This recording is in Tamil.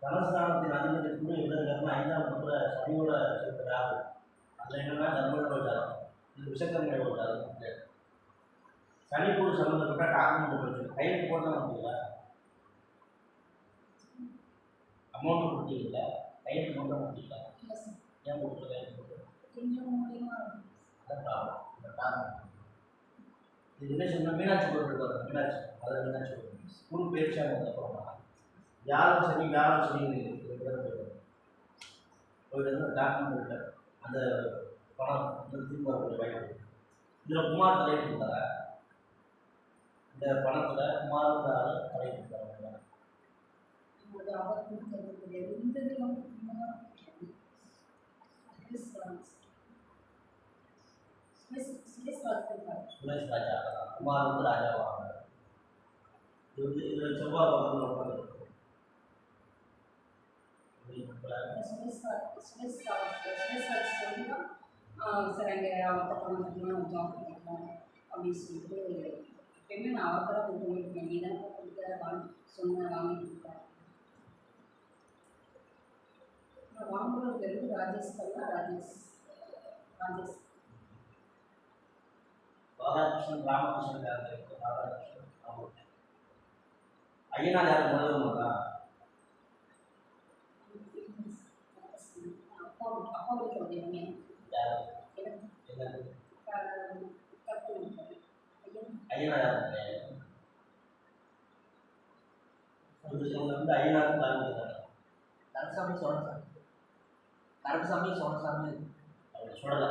தனஸ்தானத்தின் அதிபதிக்குன்னு எழுதுறதுக்கு 5ஆம் இடத்துல சனியோட சேர்க்கிற ஆகும். அதில் என்னென்னா தர்மயோட ஜாதகம், இது விஷக்கரமையோட ஜாதகம். சனி கூட சம்மந்தப்பட்ட டாக்குமெண்ட் பிரச்சனை கையெழுத்து போட்டால் முடியல, அமௌண்ட்டு கொடுத்தீங்கல்ல, கையெழுத்து போட்டால் முடியல. ஏன் கொடுத்து கையெழுத்து போட்டு அதான் ப்ராப்ளம். இந்த ப்ராப்ளம் இது என்ன சொன்னால் மீனாட்சி கோவில் வரும். மீனாட்சி அதை மீனாட்சி கோவில் ஸ்கூல் பயிற்சியாக இருந்தப்பறம் வியாழன் சனி போயிட்டு டாக்குமெண்ட் அந்த பணம் திரும்ப வரக்கூடிய வாய்ப்பு. இதில் குமார் தலையிட்டு இருந்தார இந்த பணத்தில் குமார் தலையிட்டு இருந்தாங்க. சுரேஷ் ராஜா குமார் வந்து ராஜாவாங்க. இது வந்து இதில் செவ்வாய் பக்கத்தில் உட்காந்து சார் அங்கே அவர்கிட்ட பணம் கட்டணும் ஜாப் கிடைக்கும் அப்படின்னு சொல்லிட்டு எப்பயுமே நான் அவர்கிட்ட தான் கொடுத்து இருக்கேன். நீ தான் கொடுத்த சொன்ன வாங்கி கொடுத்தேன். நான் வாங்குறது வந்து ராஜேஷ் பண்ணா ராஜேஷ் ராதாகிருஷ்ணன் ராமகிருஷ்ணன் ராதாகிருஷ்ணன் ஐயனார் யாரும் முதல்வங்களா? அப்பாவுக்கு உதவி ஐயனார் வந்து ஐயனார் கருப்பசாமி சோழசாமி அப்படி சொல்லலை.